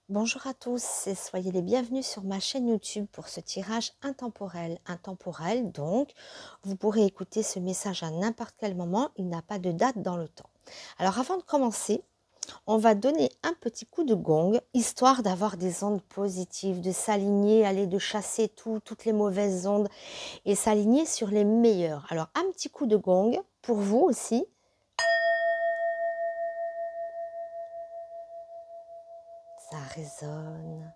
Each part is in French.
Bonjour à tous et soyez les bienvenus sur ma chaîne YouTube pour ce tirage intemporel. Intemporel, donc, vous pourrez écouter ce message à n'importe quel moment, il n'a pas de date dans le temps. Alors avant de commencer, on va donner un petit coup de gong, histoire d'avoir des ondes positives, de s'aligner, aller de chasser toutes les mauvaises ondes et s'aligner sur les meilleures. Alors un petit coup de gong pour vous aussi. Ça résonne.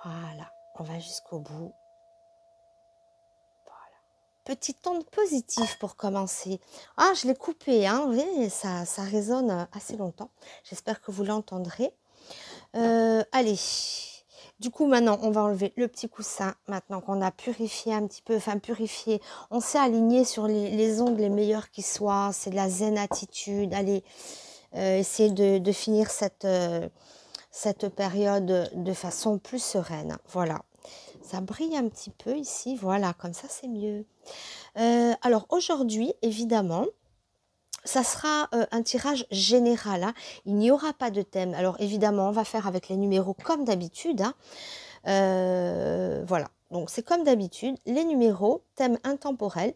Voilà, on va jusqu'au bout. Voilà. Petite onde positive pour commencer. Ah, je l'ai coupé, hein, vous voyez, ça résonne assez longtemps. J'espère que vous l'entendrez. Allez, du coup, maintenant, on va enlever le petit coussin. Maintenant qu'on a purifié un petit peu, enfin purifié, on s'est aligné sur les ondes les meilleures qui soient. C'est de la zen attitude. Allez, essayer de finir cette période de façon plus sereine. Voilà. Ça brille un petit peu ici, voilà, comme ça c'est mieux. Alors aujourd'hui, évidemment, ça sera un tirage général, hein. Il n'y aura pas de thème. Alors évidemment, on va faire avec les numéros comme d'habitude, hein. Voilà, donc c'est comme d'habitude, les numéros, thème intemporel.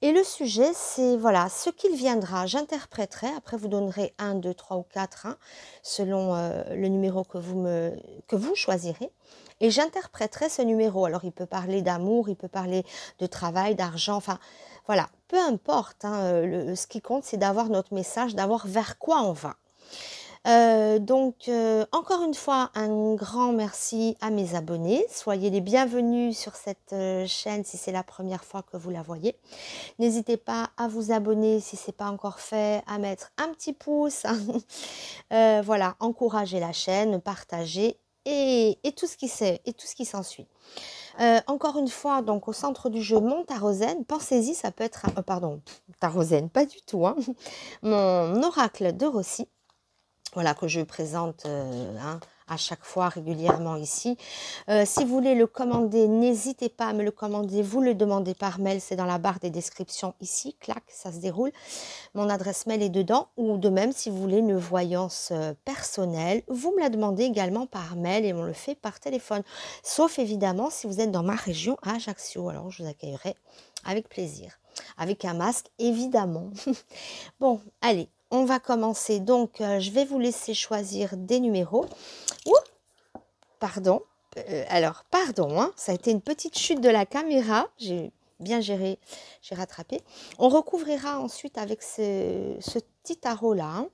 Et le sujet, c'est voilà, ce qu'il viendra, j'interpréterai. Après, vous donnerez 1, 2, 3 ou 4, hein, selon le numéro que vous choisirez. Et j'interpréterai ce numéro. Alors, il peut parler d'amour, il peut parler de travail, d'argent, enfin, voilà, peu importe, hein, ce qui compte, c'est d'avoir notre message, d'avoir vers quoi on va. Encore une fois, un grand merci à mes abonnés. Soyez les bienvenus sur cette chaîne si c'est la première fois que vous la voyez. N'hésitez pas à vous abonner si ce n'est pas encore fait, à mettre un petit pouce. Voilà, encourager la chaîne, partager et tout ce qui s'ensuit. Encore une fois, donc au centre du jeu, mon tarosène, pensez-y, ça peut être... pardon, tarosène, pas du tout, hein. Mon oracle de Rossi. Voilà, que je présente hein, à chaque fois régulièrement ici. Si vous voulez le commander, n'hésitez pas à me le commander. Vous le demandez par mail, c'est dans la barre des descriptions ici. Clac, ça se déroule. Mon adresse mail est dedans. Ou de même, si vous voulez une voyance personnelle, vous me la demandez également par mail et on le fait par téléphone. Sauf évidemment si vous êtes dans ma région à Ajaccio. Alors, je vous accueillerai avec plaisir. Avec un masque, évidemment. Bon, allez. On va commencer, donc je vais vous laisser choisir des numéros. Ouh, pardon, pardon, hein, ça a été une petite chute de la caméra, j'ai bien géré, j'ai rattrapé. On recouvrira ensuite avec ce petit tarot-là. Hein.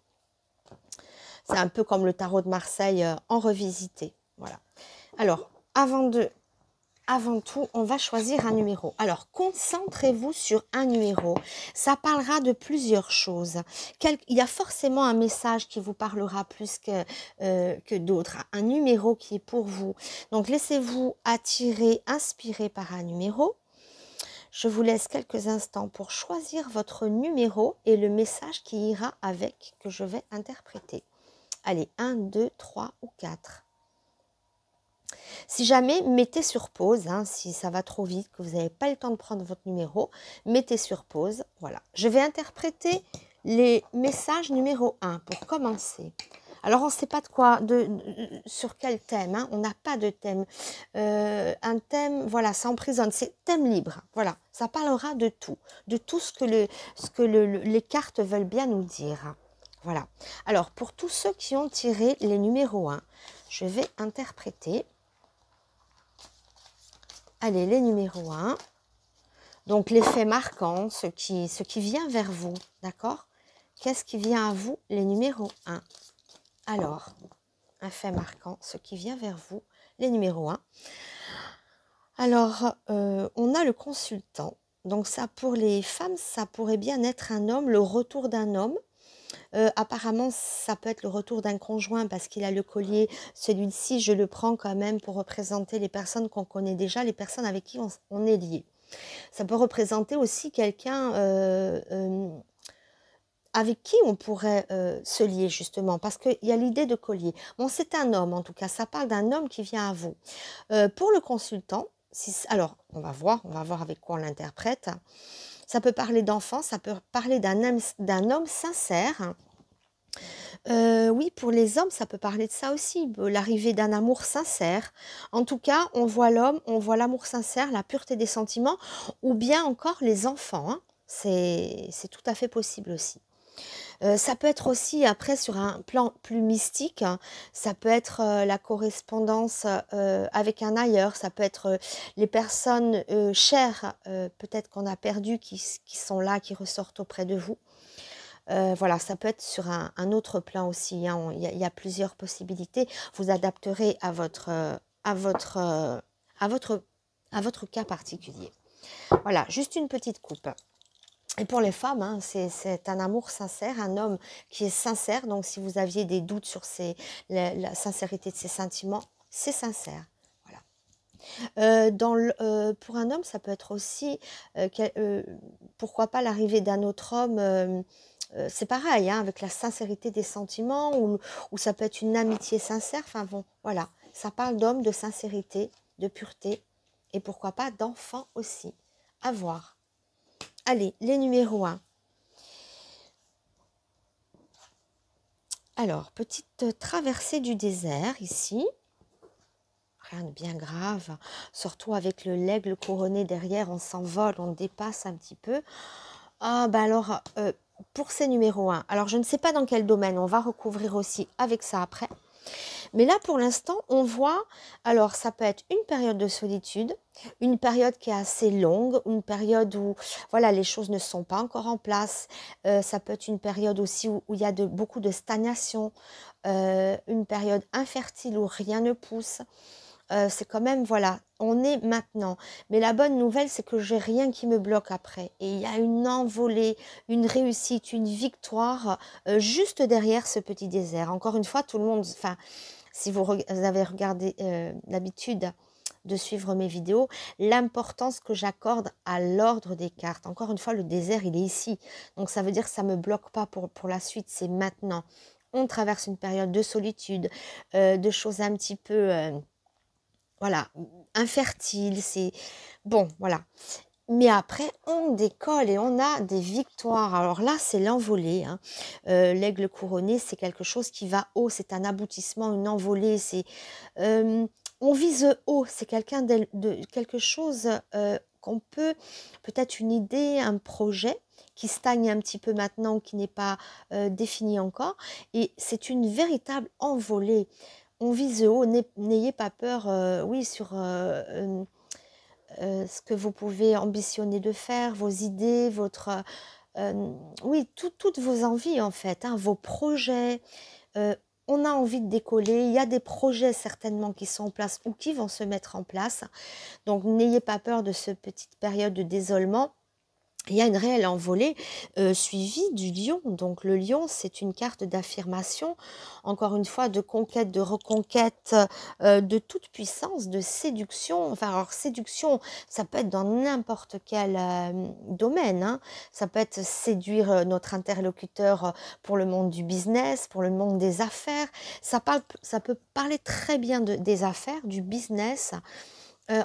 C'est un peu comme le tarot de Marseille en revisité. Voilà. Alors, avant tout, on va choisir un numéro. Alors, concentrez-vous sur un numéro. Ça parlera de plusieurs choses. Il y a forcément un message qui vous parlera plus que d'autres. Un numéro qui est pour vous. Donc, laissez-vous attirer, inspirer par un numéro. Je vous laisse quelques instants pour choisir votre numéro et le message qui ira avec, que je vais interpréter. Allez, 1, 2, 3 ou 4. Si jamais, mettez sur pause, hein, si ça va trop vite, que vous n'avez pas le temps de prendre votre numéro, mettez sur pause. Voilà. Je vais interpréter les messages numéro 1 pour commencer. Alors, on ne sait pas de quoi, sur quel thème, hein, on n'a pas de thème. Un thème, voilà, ça emprisonne, c'est thème libre. Voilà, ça parlera de tout ce que les cartes veulent bien nous dire. Voilà. Alors, pour tous ceux qui ont tiré les numéros 1, je vais interpréter. Allez, les numéros 1. Donc, l'effet marquant, ce qui vient vers vous, d'accord? Qu'est-ce qui vient à vous, les numéros 1? Alors, un fait marquant, ce qui vient vers vous, les numéros 1. Alors, on a le consultant. Donc, ça, pour les femmes, ça pourrait bien être un homme, le retour d'un homme. Apparemment, ça peut être le retour d'un conjoint parce qu'il a le collier. Celui-ci, je le prends quand même pour représenter les personnes qu'on connaît déjà, les personnes avec qui on est lié. Ça peut représenter aussi quelqu'un avec qui on pourrait se lier justement, parce qu'il y a l'idée de collier. Bon, c'est un homme en tout cas, ça parle d'un homme qui vient à vous. Pour le consultant, alors, on va voir avec quoi on l'interprète. Ça peut parler d'enfant, ça peut parler d'un homme sincère. Oui, pour les hommes, ça peut parler de ça aussi, l'arrivée d'un amour sincère. En tout cas, on voit l'homme, on voit l'amour sincère, la pureté des sentiments, ou bien encore les enfants, hein. C'est tout à fait possible aussi. Ça peut être aussi, après, sur un plan plus mystique, hein, ça peut être la correspondance avec un ailleurs, ça peut être les personnes chères, peut-être qu'on a perdues, qui sont là, qui ressortent auprès de vous. Voilà, ça peut être sur un autre plan aussi, hein. Il y a plusieurs possibilités. Vous adapterez à votre cas particulier. Voilà, juste une petite coupe. Et pour les femmes, hein, c'est un amour sincère, un homme qui est sincère. Donc, si vous aviez des doutes sur la sincérité de ses sentiments, c'est sincère. Voilà. Pour un homme, ça peut être aussi, pourquoi pas l'arrivée d'un autre homme. C'est pareil, hein, avec la sincérité des sentiments, ou ça peut être une amitié sincère. Enfin bon, voilà, ça parle d'homme, de sincérité, de pureté, et pourquoi pas d'enfants aussi. À voir. Allez, les numéros 1. Alors, petite traversée du désert ici. Rien de bien grave, surtout avec l'aigle couronné derrière, on s'envole, on dépasse un petit peu. Ah, bah alors, pour ces numéros 1, alors je ne sais pas dans quel domaine, on va recouvrir aussi avec ça après. Mais là, pour l'instant, on voit, alors ça peut être une période de solitude, une période qui est assez longue, une période où, voilà, les choses ne sont pas encore en place. Ça peut être une période aussi où il y a beaucoup de stagnation, une période infertile où rien ne pousse. C'est quand même, voilà, on est maintenant. Mais la bonne nouvelle, c'est que j'ai rien qui me bloque après. Et il y a une envolée, une réussite, une victoire juste derrière ce petit désert. Encore une fois, tout le monde, enfin, si vous avez regardé l'habitude de suivre mes vidéos, l'importance que j'accorde à l'ordre des cartes. Encore une fois, le désert, il est ici. Donc ça veut dire que ça ne me bloque pas pour la suite, c'est maintenant. On traverse une période de solitude, de choses un petit peu... voilà, infertile, c'est bon, voilà. Mais après, on décolle et on a des victoires. Alors là, c'est l'envolée, hein. L'aigle couronné, c'est quelque chose qui va haut, c'est un aboutissement, une envolée. On vise haut, c'est quelque chose qu'on peut-être une idée, un projet qui stagne un petit peu maintenant, qui n'est pas défini encore. Et c'est une véritable envolée. On vise haut, n'ayez pas peur, oui, sur ce que vous pouvez ambitionner de faire, vos idées, oui, toutes vos envies en fait, hein, vos projets. Euh, on a envie de décoller, il y a des projets certainement qui sont en place ou qui vont se mettre en place. Donc n'ayez pas peur de cette petite période de désolement. Il y a une réelle envolée suivie du lion. Donc le lion, c'est une carte d'affirmation, encore une fois, de conquête, de reconquête, de toute puissance, de séduction. Enfin, alors séduction, ça peut être dans n'importe quel domaine, hein. Ça peut être séduire notre interlocuteur pour le monde du business, pour le monde des affaires. Ça peut parler très bien des affaires, du business.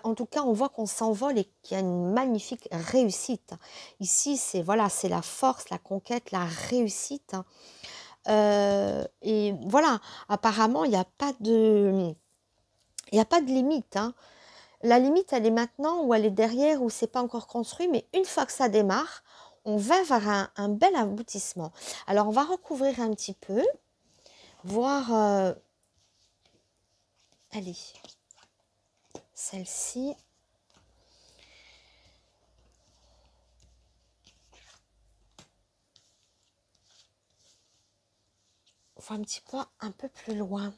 En tout cas, on voit qu'on s'envole et qu'il y a une magnifique réussite. Ici, c'est voilà, c'est la force, la conquête, la réussite. Et voilà, apparemment, il n'y a pas de limite, hein. La limite, elle est maintenant ou elle est derrière ou c'est pas encore construit, mais une fois que ça démarre, on va vers un bel aboutissement. Alors, on va recouvrir un petit peu, voir... allez, celle-ci... un petit peu plus loin.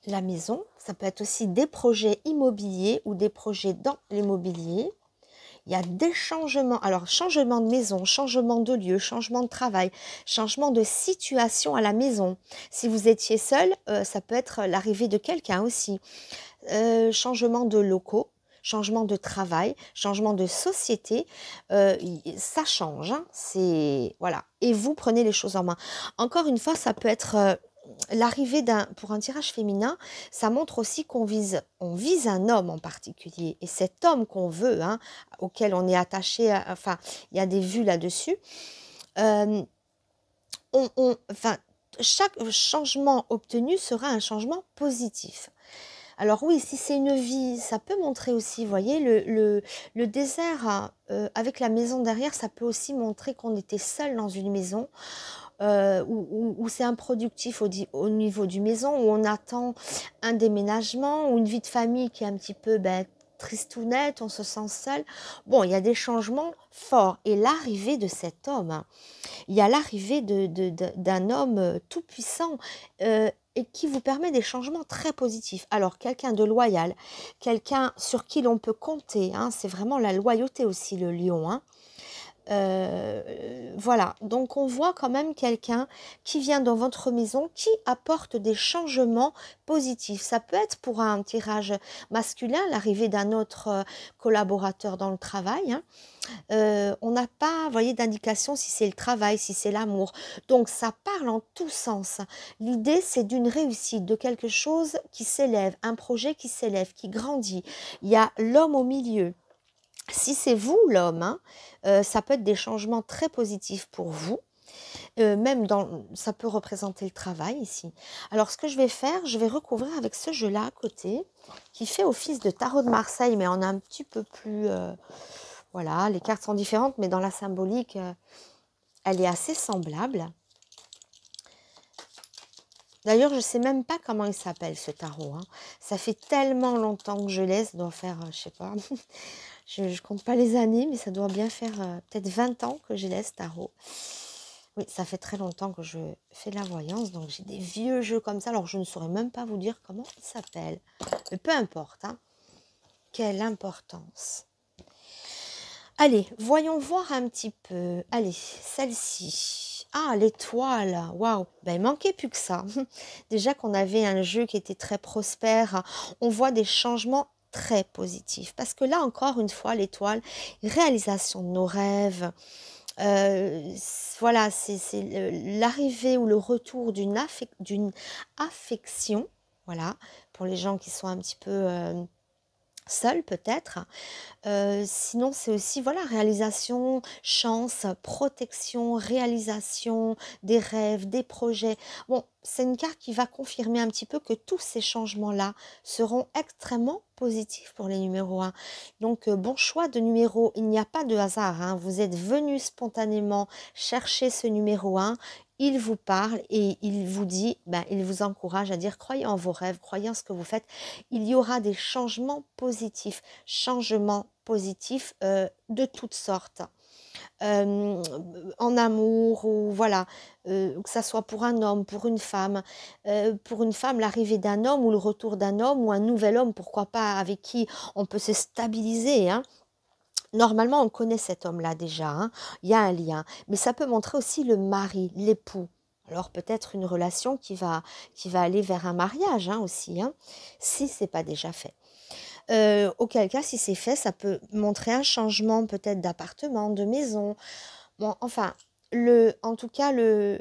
La maison, ça peut être aussi des projets immobiliers ou des projets dans l'immobilier. Il y a des changements, alors changement de maison, changement de lieu, changement de travail, changement de situation à la maison. Si vous étiez seul, ça peut être l'arrivée de quelqu'un aussi. Changement de locaux, changement de travail, changement de société, ça change, hein, c'est voilà. Et vous prenez les choses en main. Encore une fois, ça peut être l'arrivée pour un tirage féminin, ça montre aussi on vise un homme en particulier. Et cet homme qu'on veut, hein, auquel on est attaché, enfin, il y a des vues là-dessus. Enfin, chaque changement obtenu sera un changement positif. Alors oui, si c'est une vie, ça peut montrer aussi, vous voyez, le désert avec la maison derrière, ça peut aussi montrer qu'on était seul dans une maison, où c'est improductif au niveau du maison, où on attend un déménagement, ou une vie de famille qui est un petit peu tristounette, on se sent seul. Bon, il y a des changements forts. Et l'arrivée de cet homme, hein, il y a l'arrivée d'un homme tout-puissant et qui vous permet des changements très positifs. Alors, quelqu'un de loyal, quelqu'un sur qui l'on peut compter, hein, c'est vraiment la loyauté aussi, le lion, hein. Voilà, donc on voit quand même quelqu'un qui vient dans votre maison, qui apporte des changements positifs. Ça peut être pour un tirage masculin, l'arrivée d'un autre collaborateur dans le travail, hein. On n'a pas, vous voyez, d'indication si c'est le travail, si c'est l'amour. Donc ça parle en tous sens. L'idée, c'est d'une réussite, de quelque chose qui s'élève, un projet qui s'élève, qui grandit. Il y a l'homme au milieu. Si c'est vous l'homme, hein, ça peut être des changements très positifs pour vous. Ça peut représenter le travail ici. Alors, ce que je vais faire, je vais recouvrir avec ce jeu-là à côté, qui fait office de tarot de Marseille, mais en un petit peu plus... voilà, les cartes sont différentes, mais dans la symbolique, elle est assez semblable. D'ailleurs, je ne sais même pas comment il s'appelle, ce tarot, hein. Ça fait tellement longtemps que je laisse, ça doit faire, je sais pas... Je ne compte pas les années, mais ça doit bien faire peut-être 20 ans que je laisse tarot. Oui, ça fait très longtemps que je fais de la voyance, donc j'ai des vieux jeux comme ça. Alors, je ne saurais même pas vous dire comment il s'appelle. Mais peu importe, hein. Quelle importance. Allez, voyons voir un petit peu. Allez, celle-ci. Ah, l'étoile. Waouh, ben, il manquait plus que ça. Déjà qu'on avait un jeu qui était très prospère. On voit des changements très positif. Parce que là, encore une fois, l'étoile, réalisation de nos rêves, voilà, c'est l'arrivée ou le retour d'une affection, voilà, pour les gens qui sont un petit peu seuls peut-être. Sinon, c'est aussi, voilà, réalisation, chance, protection, réalisation des rêves, des projets. Bon, c'est une carte qui va confirmer un petit peu que tous ces changements-là seront extrêmement positifs pour les numéros 1. Donc, bon choix de numéro. Il n'y a pas de hasard, hein. Vous êtes venu spontanément chercher ce numéro 1. Il vous parle et il vous dit, il vous encourage à dire, croyez en vos rêves, croyez en ce que vous faites. Il y aura des changements positifs, de toutes sortes. En amour ou voilà, que ça soit pour un homme, pour une femme, l'arrivée d'un homme ou le retour d'un homme ou un nouvel homme, pourquoi pas, avec qui on peut se stabiliser, hein. Normalement, on connaît cet homme-là déjà, hein. Il y a un lien, mais ça peut montrer aussi le mari, l'époux. Alors peut-être une relation qui va aller vers un mariage, hein, aussi, hein, si c'est pas déjà fait. Auquel cas, si c'est fait, ça peut montrer un changement peut-être d'appartement, de maison. Bon, enfin, en tout cas, le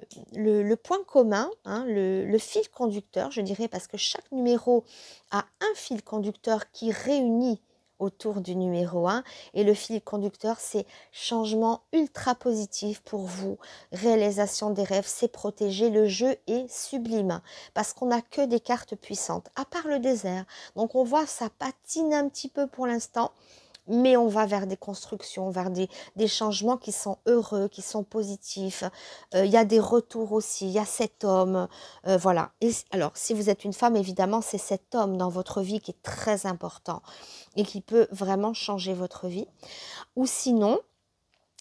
point commun, hein, le fil conducteur, je dirais, parce que chaque numéro a un fil conducteur qui réunit autour du numéro 1 et le fil conducteur, c'est changement ultra positif pour vous, réalisation des rêves, c'est protégé, le jeu est sublime parce qu'on n'a que des cartes puissantes, à part le désert. Donc on voit ça patine un petit peu pour l'instant, mais on va vers des constructions, vers des changements qui sont heureux, qui sont positifs. Il y a des retours aussi, il y a cet homme, voilà. Et alors, si vous êtes une femme, évidemment, c'est cet homme dans votre vie qui est très important et qui peut vraiment changer votre vie. Ou sinon,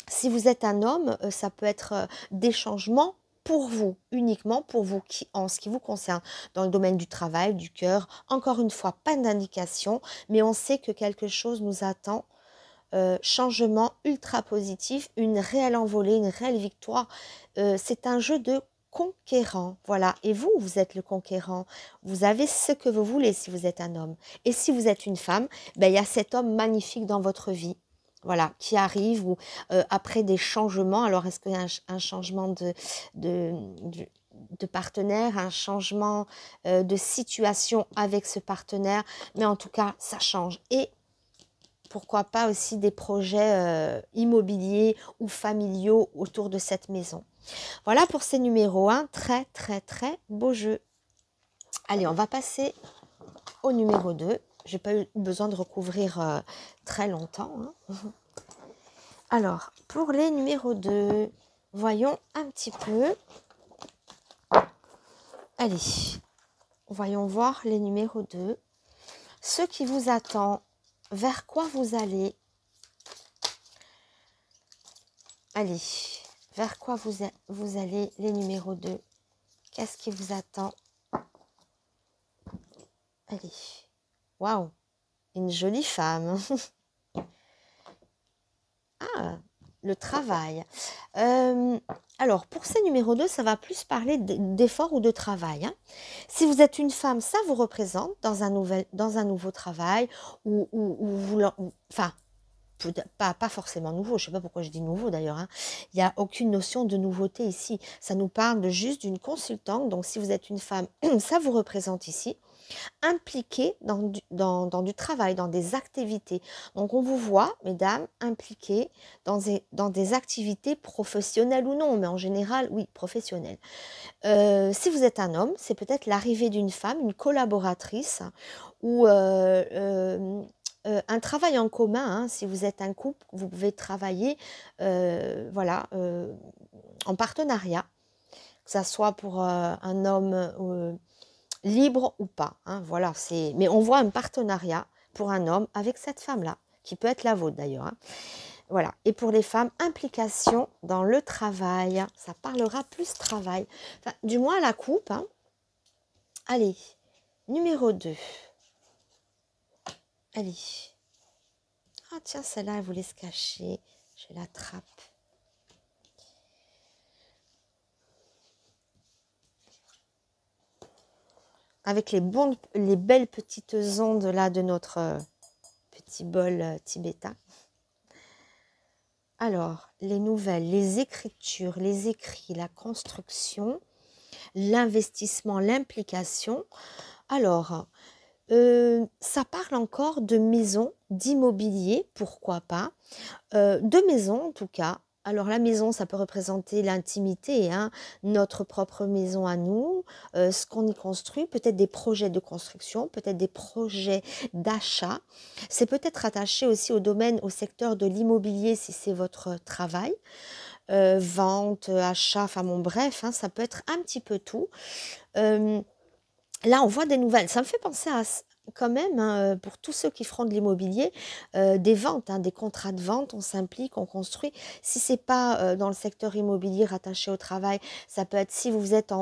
si vous êtes un homme, ça peut être des changements pour vous, uniquement pour vous, en ce qui vous concerne, dans le domaine du travail, du cœur. Encore une fois, pas d'indication, mais on sait que quelque chose nous attend. Changement ultra positif, une réelle envolée, une réelle victoire. C'est un jeu de conquérant, voilà. Et vous, vous êtes le conquérant. Vous avez ce que vous voulez si vous êtes un homme. Et si vous êtes une femme, il y a cet homme magnifique dans votre vie. Voilà, qui arrive ou après des changements. Alors, est-ce qu'il y a un changement de partenaire, un changement de situation avec ce partenaire, mais en tout cas, ça change. Et pourquoi pas aussi des projets immobiliers ou familiaux autour de cette maison. Voilà pour ces numéros 1, très très très beau jeu. Allez, on va passer au numéro 2. J'ai pas eu besoin de recouvrir très longtemps. Hein. Alors, pour les numéros 2, voyons un petit peu. Allez, voyons voir les numéros 2. Ce qui vous attend, vers quoi vous allez. Allez, vers quoi vous allez, les numéros 2. Qu'est-ce qui vous attend? Allez, waouh, une jolie femme. Ah, le travail. Alors, pour ces numéros 2, ça va plus parler d'effort ou de travail. Hein. Si vous êtes une femme, ça vous représente dans un nouveau travail enfin, pas forcément nouveau, je ne sais pas pourquoi je dis nouveau d'ailleurs. Hein. Il n'y a aucune notion de nouveauté ici. Ça nous parle juste d'une consultante. Donc, si vous êtes une femme, ça vous représente ici. Impliquée dans du travail, dans des activités. Donc, on vous voit, mesdames, impliquées dans des activités professionnelles ou non, mais en général, oui, professionnelles. Si vous êtes un homme, c'est peut-être l'arrivée d'une femme, une collaboratrice, ou un travail en commun. Hein. Si vous êtes un couple, vous pouvez travailler voilà, en partenariat, que ça soit pour un homme libre ou pas. Hein, voilà, mais on voit un partenariat pour un homme avec cette femme-là, qui peut être la vôtre d'ailleurs. Hein. Voilà. Et pour les femmes, implication dans le travail. Ça parlera plus travail. Enfin, du moins la coupe. Hein. Allez, numéro 2. Allez. Ah tiens, celle-là, elle voulait se cacher. Je l'attrape. Avec les belles petites ondes là de notre petit bol tibétain. Alors, les nouvelles, les écritures, les écrits, la construction, l'investissement, l'implication. Alors, ça parle encore de maison, d'immobilier, pourquoi pas, de maison en tout cas. Alors la maison, ça peut représenter l'intimité, hein, notre propre maison à nous, ce qu'on y construit, peut-être des projets de construction, peut-être des projets d'achat. C'est peut-être attaché aussi au domaine, au secteur de l'immobilier si c'est votre travail. Vente, achat, enfin bon bref, hein, ça peut être un petit peu tout. Là, on voit des nouvelles. Ça me fait penser à quand même, hein, pour tous ceux qui feront de l'immobilier, des ventes, hein, des contrats de vente, on s'implique, on construit. Si c'est pas dans le secteur immobilier rattaché au travail, ça peut être si vous êtes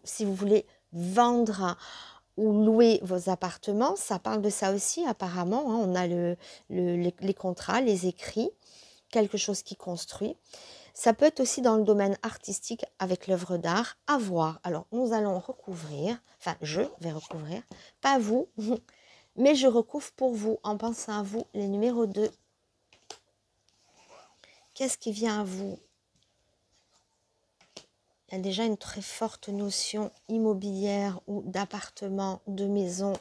si vous voulez vendre ou louer vos appartements, ça parle de ça aussi apparemment. Hein, on a les contrats, les écrits, quelque chose qui construit. Ça peut être aussi dans le domaine artistique avec l'œuvre d'art, à voir. Alors, nous allons recouvrir, enfin, je vais recouvrir, pas vous, mais je recouvre pour vous, en pensant à vous, les numéros 2. Qu'est-ce qui vient à vous? Il y a déjà une très forte notion immobilière ou d'appartement, de maison,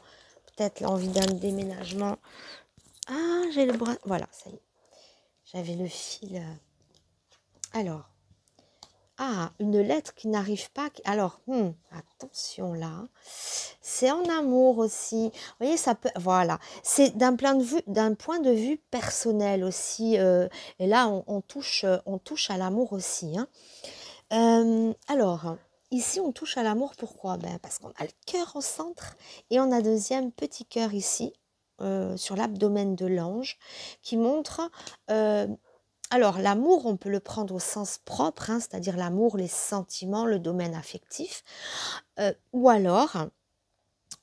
peut-être l'envie d'un déménagement. Ah, j'ai le bras, voilà, ça y est, j'avais le fil. Alors, ah, une lettre qui n'arrive pas. Alors, attention là. C'est en amour aussi. Vous voyez, ça peut. Voilà. C'est d'un point de vue personnel aussi. Et là, on touche à l'amour aussi. Hein. Alors, ici, on touche à l'amour. Pourquoi? Parce qu'on a le cœur au centre et on a deuxième petit cœur ici, sur l'abdomen de l'ange, qui montre. Alors, l'amour, on peut le prendre au sens propre, hein, c'est-à-dire l'amour, les sentiments, le domaine affectif, ou alors,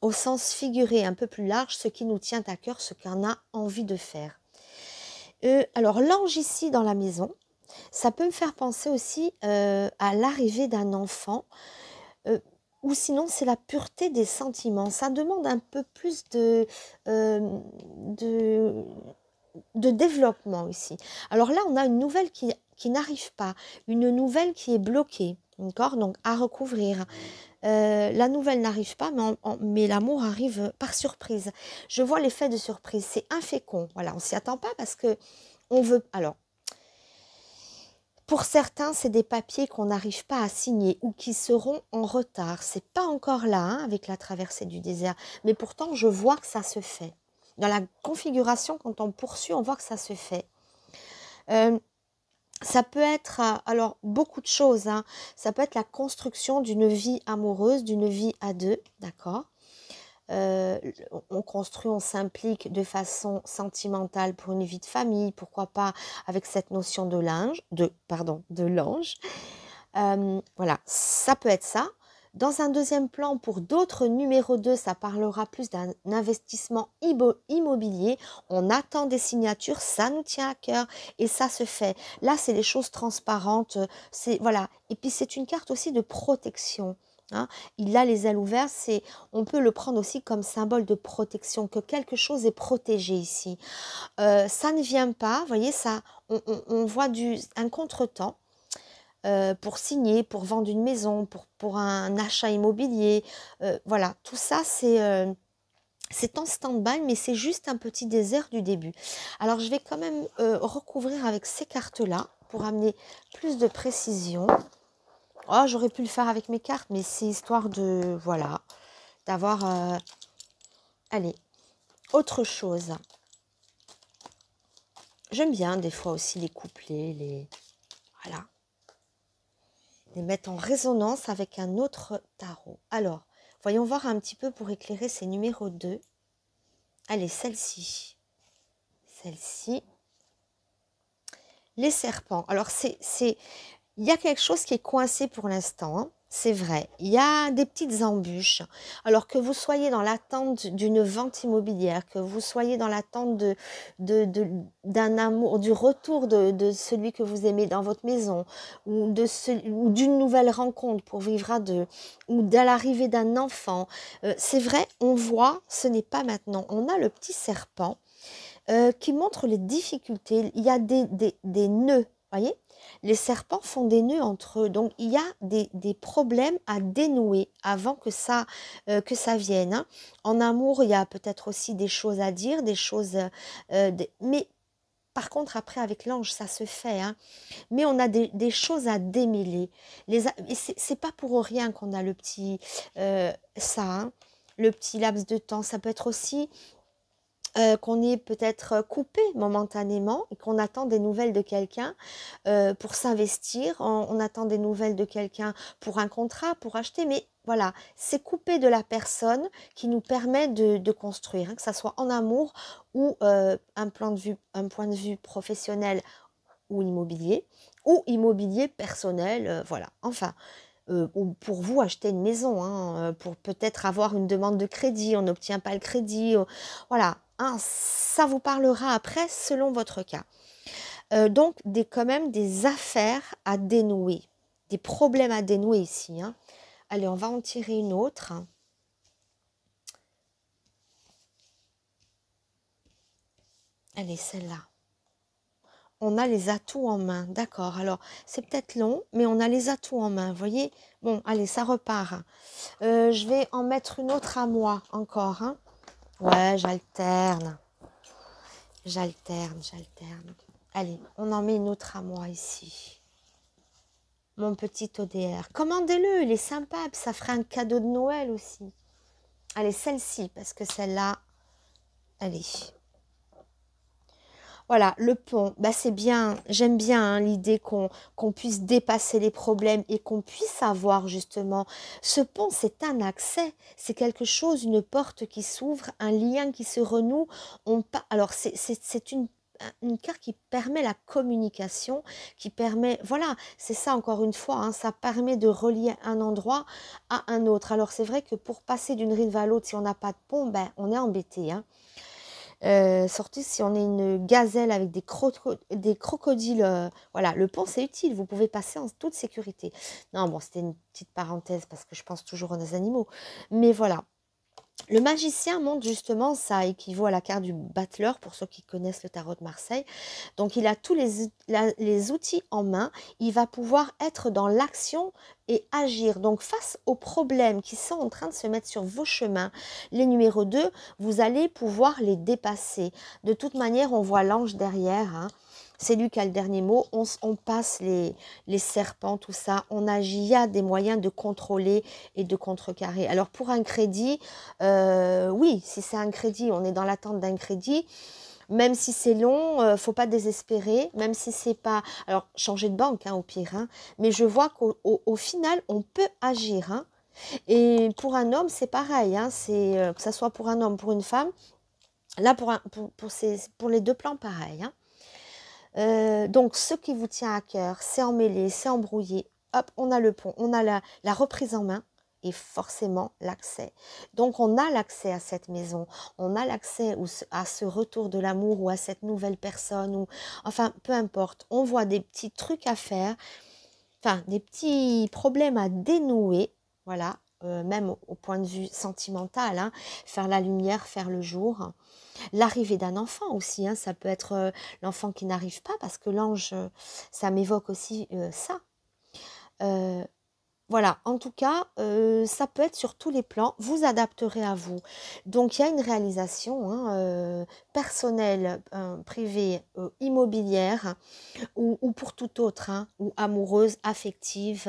au sens figuré, un peu plus large, ce qui nous tient à cœur, ce qu'on a envie de faire. Alors, l'ange ici dans la maison, ça peut me faire penser aussi à l'arrivée d'un enfant, ou sinon c'est la pureté des sentiments. Ça demande un peu plus de développement ici. Alors là, on a une nouvelle qui n'arrive pas, une nouvelle qui est bloquée. D'accord? Donc, à recouvrir. La nouvelle n'arrive pas, mais l'amour arrive par surprise. Je vois l'effet de surprise. C'est infécond. Voilà, on s'y attend pas parce que on veut... Alors, pour certains, c'est des papiers qu'on n'arrive pas à signer ou qui seront en retard. C'est pas encore là, hein, avec la traversée du désert. Mais pourtant, je vois que ça se fait. Dans la configuration, quand on poursuit, on voit que ça se fait. Ça peut être, alors, beaucoup de choses, hein. Ça peut être la construction d'une vie amoureuse, d'une vie à deux, d'accord? On construit, on s'implique de façon sentimentale pour une vie de famille, pourquoi pas avec cette notion de l'ange. Voilà, ça peut être ça. Dans un deuxième plan, pour d'autres, numéro 2, ça parlera plus d'un investissement immobilier. On attend des signatures, ça nous tient à cœur et ça se fait. Là, c'est les choses transparentes. Voilà. Et puis, c'est une carte aussi de protection. Hein. Il a les ailes ouvertes, on peut le prendre aussi comme symbole de protection, que quelque chose est protégé ici. Ça ne vient pas, vous voyez, ça, on voit un contretemps. Pour signer, pour vendre une maison, pour un achat immobilier. Voilà, tout ça, c'est en stand-by, mais c'est juste un petit désert du début. Alors, je vais quand même recouvrir avec ces cartes-là pour amener plus de précision. Oh, j'aurais pu le faire avec mes cartes, mais c'est histoire de, voilà, d'avoir... Allez, autre chose. J'aime bien des fois aussi les coupler, voilà. Les mettre en résonance avec un autre tarot. Alors, voyons voir un petit peu pour éclairer ces numéros 2. Allez, celle-ci. Celle-ci. Les serpents. Alors, il y a quelque chose qui est coincé pour l'instant, hein. C'est vrai. Il y a des petites embûches. Alors que vous soyez dans l'attente d'une vente immobilière, que vous soyez dans l'attente d'un amour, du retour de celui que vous aimez dans votre maison, ou d'une nouvelle rencontre pour vivre à deux, ou de l'arrivée d'un enfant. C'est vrai, on voit, ce n'est pas maintenant. On a le petit serpent qui montre les difficultés. Il y a des nœuds, voyez? Les serpents font des nœuds entre eux, donc il y a des problèmes à dénouer avant que ça vienne. Hein. En amour, il y a peut-être aussi des choses à dire, des choses... mais par contre, après, avec l'ange, ça se fait. Hein. Mais on a des choses à démêler. C'est pas pour rien qu'on a le petit... hein, le petit laps de temps. Ça peut être aussi... qu'on est peut-être coupé momentanément et qu'on attend des nouvelles de quelqu'un pour s'investir, on attend des nouvelles de quelqu'un pour un contrat, pour acheter, mais voilà, c'est coupé de la personne qui nous permet de construire, hein, que ça soit en amour ou un point de vue professionnel ou immobilier personnel, voilà, enfin... ou pour vous acheter une maison, hein, pour peut-être avoir une demande de crédit, on n'obtient pas le crédit, voilà, hein, ça vous parlera après selon votre cas. Donc, quand même des affaires à dénouer, des problèmes à dénouer ici. Hein. Allez, on va en tirer une autre. Allez, celle-là. On a les atouts en main, d'accord. Alors, c'est peut-être long, mais on a les atouts en main, vous voyez. Bon, allez, ça repart. Je vais en mettre une autre à moi, encore. Hein. Ouais, j'alterne. J'alterne. Allez, on en met une autre à moi ici. Mon petit ODR. Commandez-le, il est sympa, ça ferait un cadeau de Noël aussi. Allez, celle-ci, parce que celle-là, allez. Voilà, le pont, bah c'est bien, j'aime bien hein, l'idée qu'on puisse dépasser les problèmes et qu'on puisse avoir justement, ce pont c'est un accès, c'est quelque chose, une porte qui s'ouvre, un lien qui se renoue, alors c'est une carte qui permet la communication, qui permet, voilà, c'est ça encore une fois, hein, ça permet de relier un endroit à un autre. Alors c'est vrai que pour passer d'une rive à l'autre, si on n'a pas de pont, ben on est embêté, hein. Surtout si on est une gazelle avec des crocodiles, voilà, le pont c'est utile, vous pouvez passer en toute sécurité. Non, bon, c'était une petite parenthèse parce que je pense toujours aux animaux, mais voilà. Le magicien montre justement, ça équivaut à la carte du battleur pour ceux qui connaissent le tarot de Marseille. Donc il a tous les outils en main, il va pouvoir être dans l'action et agir. Donc face aux problèmes qui sont en train de se mettre sur vos chemins, les numéros 2, vous allez pouvoir les dépasser. De toute manière, on voit l'ange derrière, hein. C'est lui qui a le dernier mot. On passe les serpents, tout ça. On agit. Il y a des moyens de contrôler et de contrecarrer. Alors pour un crédit, oui, si c'est un crédit, on est dans l'attente d'un crédit. Même si c'est long, faut pas désespérer. Même si c'est pas, alors changer de banque, hein, au pire. Hein, mais je vois qu'au final, on peut agir. Hein. Et pour un homme, c'est pareil. Hein, c'est que ça soit pour un homme, pour une femme. Là, pour les deux plans, pareil. Hein. Donc, ce qui vous tient à cœur, c'est emmêlé, c'est embrouillé. Hop, on a le pont, on a la reprise en main et forcément l'accès. Donc, on a l'accès à cette maison, on a l'accès à ce retour de l'amour ou à cette nouvelle personne, ou enfin, peu importe. On voit des petits trucs à faire, enfin, des petits problèmes à dénouer, voilà, même au point de vue sentimental, hein, faire la lumière, faire le jour. L'arrivée d'un enfant aussi, hein, ça peut être l'enfant qui n'arrive pas, parce que l'ange, ça m'évoque aussi ça. Euh, voilà, en tout cas, ça peut être sur tous les plans, vous adapterez à vous. Donc, il y a une réalisation, hein, personnelle, privée, immobilière, ou pour tout autre, hein, ou amoureuse, affective,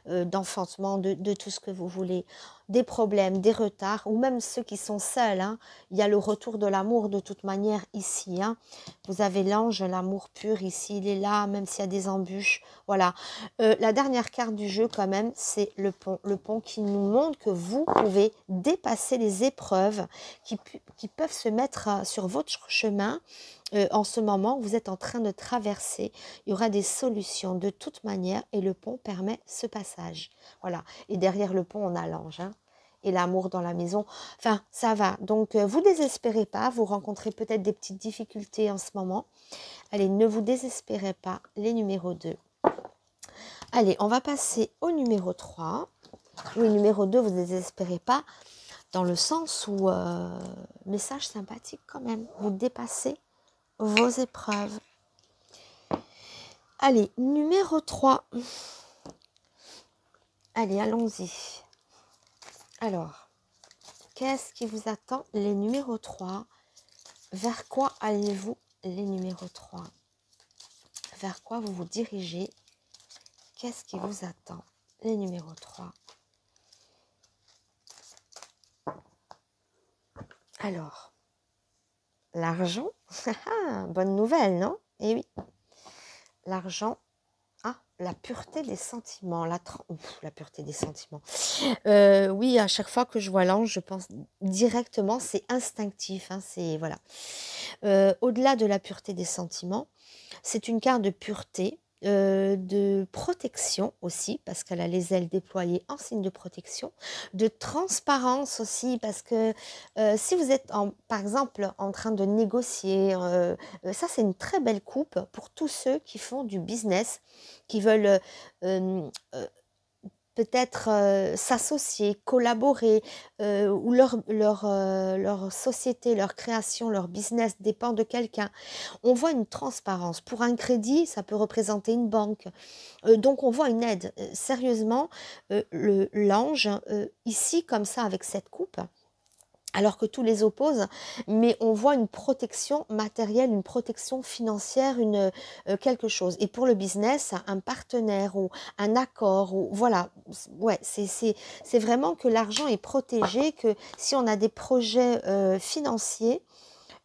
d'enfantement, de tout ce que vous voulez. Des problèmes, des retards, ou même ceux qui sont seuls. Hein, il y a le retour de l'amour de toute manière ici. Hein. Vous avez l'ange, l'amour pur ici, il est là, même s'il y a des embûches. Voilà. La dernière carte du jeu, quand même, c'est le pont. Le pont qui nous montre que vous pouvez dépasser les épreuves qui peuvent se mettre sur votre chemin. En ce moment, vous êtes en train de traverser. Il y aura des solutions de toute manière et le pont permet ce passage. Voilà. Et derrière le pont, on a l'ange. Hein, et l'amour dans la maison. Enfin, ça va. Donc, vous désespérez pas. Vous rencontrez peut-être des petites difficultés en ce moment. Allez, ne vous désespérez pas. Les numéros 2. Allez, on va passer au numéro 3. Oui, numéro 2, vous ne désespérez pas. Dans le sens où, message sympathique quand même. Vous dépassez vos épreuves. Allez, numéro 3. Allez, allons-y. Alors, qu'est-ce qui vous attend, les numéros 3? Vers quoi allez-vous, les numéros 3? Vers quoi vous vous dirigez? Qu'est-ce qui vous attend, les numéros 3? Alors, l'argent, bonne nouvelle, non? Eh oui, l'argent, la pureté des sentiments, la pureté des sentiments. Oui, à chaque fois que je vois l'ange, je pense directement, c'est instinctif, hein, c'est voilà. Au-delà de la pureté des sentiments, c'est une carte de pureté, de protection aussi, parce qu'elle a les ailes déployées en signe de protection, de transparence aussi, parce que si vous êtes, par exemple, en train de négocier, ça c'est une très belle coupe pour tous ceux qui font du business, qui veulent peut-être s'associer, collaborer, ou leur société, leur création, leur business dépend de quelqu'un. On voit une transparence. Pour un crédit, ça peut représenter une banque. Donc on voit une aide. Sérieusement, l'ange, ici, comme ça, avec cette coupe, alors que tous les opposent, mais on voit une protection matérielle, une protection financière, quelque chose. Et pour le business, un partenaire ou un accord, ou voilà, ouais, c'est vraiment que l'argent est protégé, que si on a des projets financiers,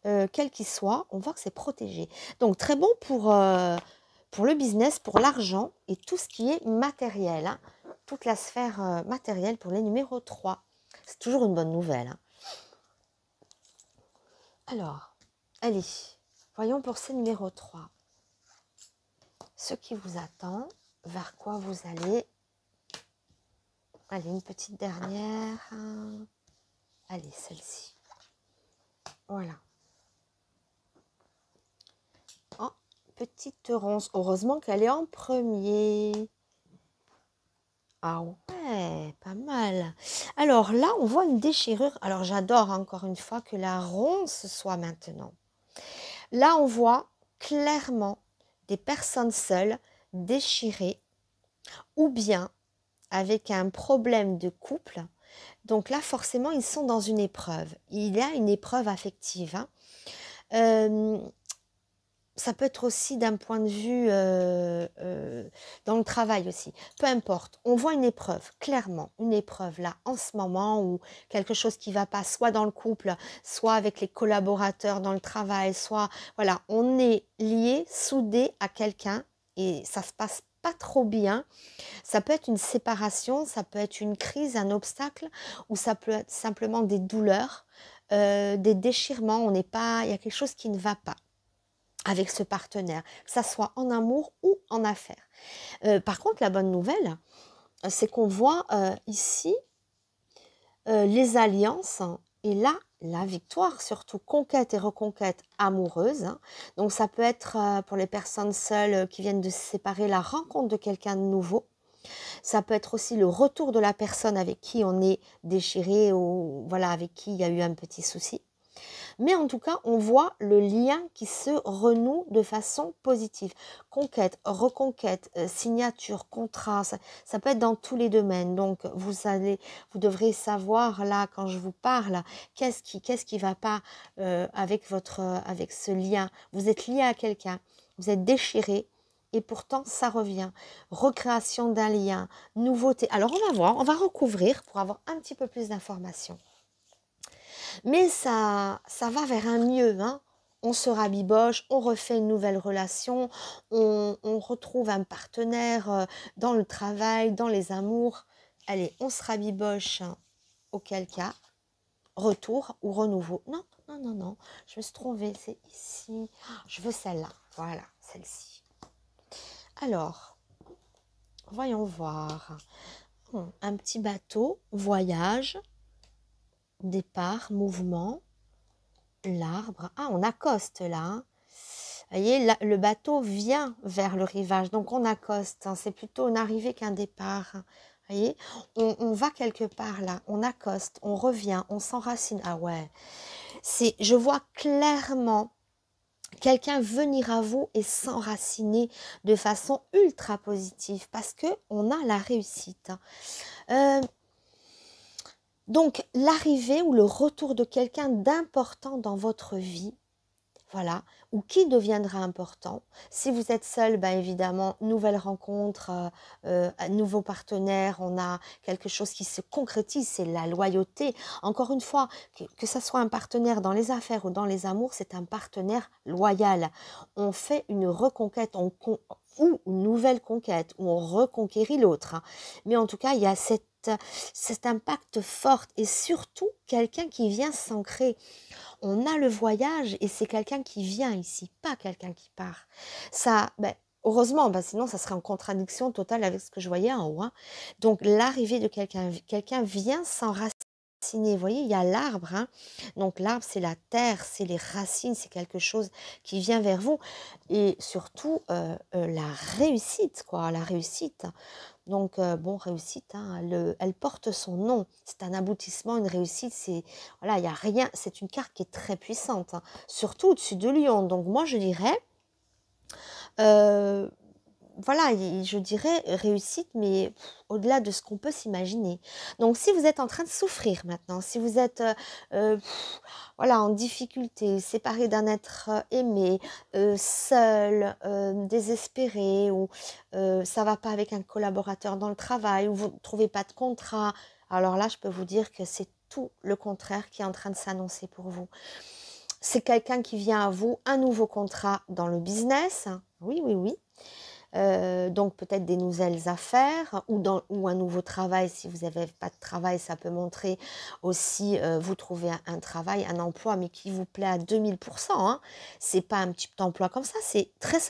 quels qu'ils soient, on voit que c'est protégé. Donc très bon pour le business, pour l'argent et tout ce qui est matériel, hein, toute la sphère matérielle pour les numéros 3. C'est toujours une bonne nouvelle. Hein. Alors, allez, voyons pour ce numéro 3. Ce qui vous attend, vers quoi vous allez. Allez, une petite dernière. Allez, celle-ci. Voilà. Oh, petite ronce. Heureusement qu'elle est en premier. Ah ouais, Ouais, pas mal. Alors là, on voit une déchirure. Alors j'adore encore une fois que la ronce soit maintenant. Là, on voit clairement des personnes seules, déchirées, ou bien avec un problème de couple. Donc là, forcément, ils sont dans une épreuve. Il y a une épreuve affective, hein. Euh, Ça peut être aussi d'un point de vue dans le travail aussi. Peu importe, on voit une épreuve, clairement, une épreuve là en ce moment ou quelque chose qui va pas, soit dans le couple, soit avec les collaborateurs dans le travail, soit voilà, on est lié, soudé à quelqu'un et ça se passe pas trop bien. Ça peut être une séparation, ça peut être une crise, un obstacle, ou ça peut être simplement des douleurs, des déchirements. On n'est pas, il y a quelque chose qui ne va pas avec ce partenaire, que ça soit en amour ou en affaires. Par contre, la bonne nouvelle, c'est qu'on voit ici les alliances et là, la victoire, surtout conquête et reconquête amoureuse. Hein. Donc ça peut être pour les personnes seules qui viennent de se séparer, la rencontre de quelqu'un de nouveau. Ça peut être aussi le retour de la personne avec qui on est déchiré ou voilà, avec qui il y a eu un petit souci. Mais en tout cas, on voit le lien qui se renoue de façon positive. Conquête, reconquête, signature, contrat, ça peut être dans tous les domaines. Donc, vous devrez savoir là, quand je vous parle, qu'est-ce qui va pas avec avec ce lien. Vous êtes lié à quelqu'un, vous êtes déchiré. Et pourtant, ça revient. Recréation d'un lien, nouveauté. Alors, on va voir, on va recouvrir pour avoir un petit peu plus d'informations. Mais ça va vers un mieux, hein. On se rabiboche, on refait une nouvelle relation, on retrouve un partenaire dans le travail, dans les amours. Allez, on se rabiboche, hein. Auquel cas, retour ou renouveau. Non, non, non, non, je me suis trompée, c'est ici. Je veux celle-là, voilà, celle-ci. Alors, voyons voir. Un petit bateau, voyage, départ, mouvement. L'arbre. Ah, on accoste là. Hein. Vous voyez, là, le bateau vient vers le rivage. Donc, on accoste. Hein. C'est plutôt une arrivée qu'un départ. Hein. Vous voyez, on va quelque part là. On accoste, on revient, on s'enracine. Ah ouais. Je vois clairement quelqu'un venir à vous et s'enraciner de façon ultra positive parce que on a la réussite. Hein. Donc, l'arrivée ou le retour de quelqu'un d'important dans votre vie, voilà, ou qui deviendra important. Si vous êtes seul, ben évidemment, nouvelle rencontre, un nouveau partenaire, on a quelque chose qui se concrétise, c'est la loyauté. Encore une fois, que ça soit un partenaire dans les affaires ou dans les amours, c'est un partenaire loyal. On fait une reconquête, ou une nouvelle conquête, où on reconquérit l'autre. Hein. Mais en tout cas, il y a cet impact fort et surtout quelqu'un qui vient s'ancrer. On a le voyage et c'est quelqu'un qui vient ici, pas quelqu'un qui part. Ça, ben, heureusement, ben, sinon ça serait en contradiction totale avec ce que je voyais en haut. Hein. Donc l'arrivée de quelqu'un vient s'enraciner. Vous voyez, il y a l'arbre. Hein. Donc l'arbre, c'est la terre, c'est les racines, c'est quelque chose qui vient vers vous. Et surtout, la réussite, quoi, la réussite. Donc, bon, réussite, hein, elle porte son nom. C'est un aboutissement, une réussite. Voilà, il y a rien. C'est une carte qui est très puissante, hein, surtout au-dessus de Lion. Donc, moi, je dirais, voilà, je dirais réussite, mais au-delà de ce qu'on peut s'imaginer. Donc, si vous êtes en train de souffrir maintenant, si vous êtes voilà, en difficulté, séparé d'un être aimé, seul, désespéré, ou ça va pas avec un collaborateur dans le travail, ou vous ne trouvez pas de contrat, alors là, je peux vous dire que c'est tout le contraire qui est en train de s'annoncer pour vous. C'est quelqu'un qui vient à vous, un nouveau contrat dans le business, oui, oui, oui. Donc peut-être des nouvelles affaires ou un nouveau travail. Si vous n'avez pas de travail, ça peut montrer aussi vous trouvez un travail, un emploi, mais qui vous plaît à 2000%. Hein. C'est pas un petit emploi comme ça, c'est très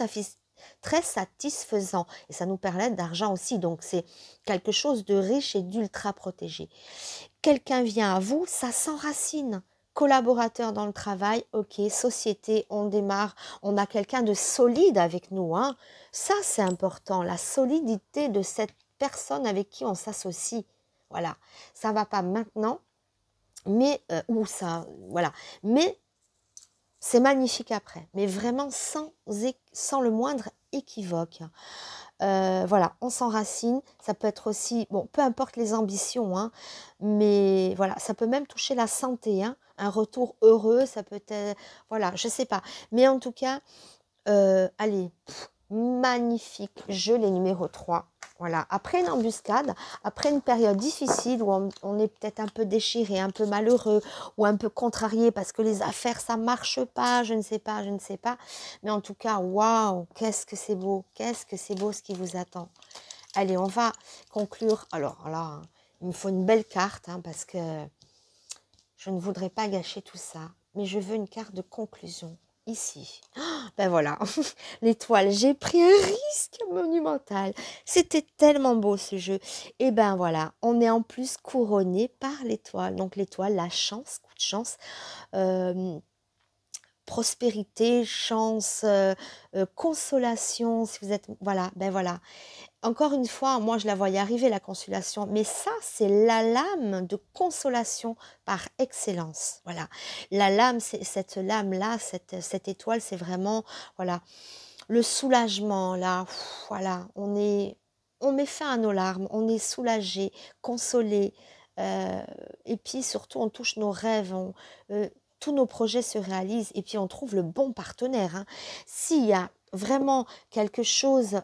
satisfaisant et ça nous permet d'argent aussi. Donc c'est quelque chose de riche et d'ultra protégé. Quelqu'un vient à vous, ça s'enracine. Collaborateur dans le travail, ok, société, on démarre, on a quelqu'un de solide avec nous. Hein. Ça, c'est important, la solidité de cette personne avec qui on s'associe. voilà, ça va pas maintenant, mais, ou ça, voilà, mais c'est magnifique après, mais vraiment sans le moindre équivoque. Voilà, on s'enracine, ça peut être aussi, bon, peu importe les ambitions, hein, mais voilà, ça peut même toucher la santé, hein, un retour heureux, ça peut être, voilà, je sais pas, mais en tout cas, allez, magnifique jeu, les numéros 3. Voilà, après une embuscade, après une période difficile où on est peut-être un peu déchiré, un peu malheureux ou un peu contrarié parce que les affaires, ça marche pas, je ne sais pas, je ne sais pas. Mais en tout cas, waouh, qu'est-ce que c'est beau ce qui vous attend. Allez, on va conclure. Alors là, il me faut une belle carte hein, parce que je ne voudrais pas gâcher tout ça. Mais je veux une carte de conclusion. Ici. Ben voilà, l'étoile, j'ai pris un risque monumental. C'était tellement beau ce jeu. Et ben voilà, on est en plus couronné par l'étoile. Donc l'étoile, la chance, coup de chance, prospérité, chance, consolation. Si vous êtes, voilà, ben voilà. Encore une fois, moi je la voyais arriver la consolation, mais ça c'est la lame de consolation par excellence. Voilà, la lame, c'est cette lame-là, cette étoile, c'est vraiment voilà le soulagement. Là, voilà, on met fin à nos larmes, on est soulagé, consolé, et puis surtout on touche nos rêves, tous nos projets se réalisent et puis on trouve le bon partenaire. Hein. S'il y a vraiment quelque chose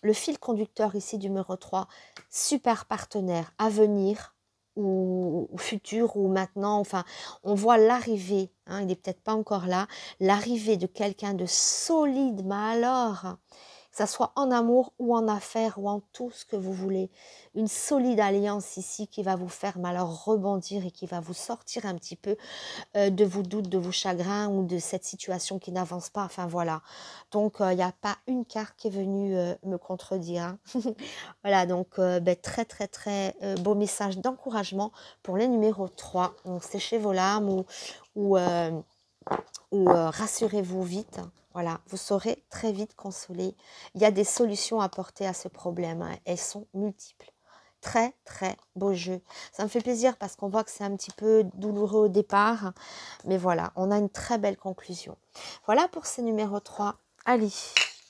le fil conducteur ici du numéro 3, super partenaire à venir ou futur ou maintenant, enfin, on voit l'arrivée, hein, il n'est peut-être pas encore là, l'arrivée de quelqu'un de solide, mais alors, que ça soit en amour ou en affaires ou en tout ce que vous voulez, une solide alliance ici qui va vous faire mais alors rebondir et qui va vous sortir un petit peu de vos doutes, de vos chagrins ou de cette situation qui n'avance pas. Enfin voilà. Donc il n'y a pas une carte qui est venue me contredire. Hein. Voilà, donc très très très beau message d'encouragement pour les numéros 3. Donc séchez vos larmes ou, rassurez-vous vite. Voilà, vous serez très vite consolé. Il y a des solutions à apporter à ce problème. Hein. Elles sont multiples. Très, très beau jeu. Ça me fait plaisir parce qu'on voit que c'est un petit peu douloureux au départ. Mais voilà, on a une très belle conclusion. Voilà pour ce numéro 3. Allez,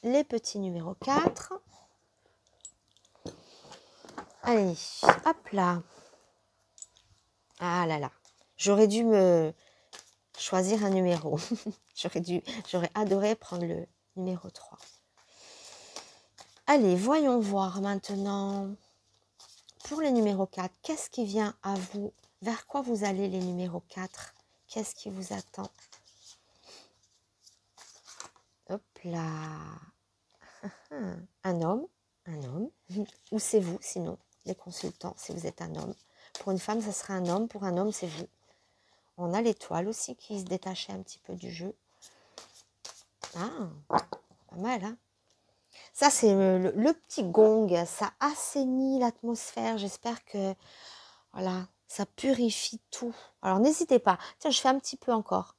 les petits numéros 4. Allez, hop là. Ah là là. J'aurais dû me choisir un numéro. J'aurais adoré prendre le numéro 3. Allez, voyons voir maintenant. Pour les numéros 4, qu'est-ce qui vient à vous? Vers quoi vous allez les numéros 4? Qu'est-ce qui vous attend? Hop là. Un homme. Ou c'est vous, sinon, les consultants, si vous êtes un homme. Pour une femme, ça sera un homme. Pour un homme, c'est vous. On a l'étoile aussi qui se détachait un petit peu du jeu. Ah, pas mal, hein? Ça, c'est le petit gong. Ça assainit l'atmosphère. J'espère que, voilà, ça purifie tout. Alors, n'hésitez pas. Tiens, je fais un petit peu encore.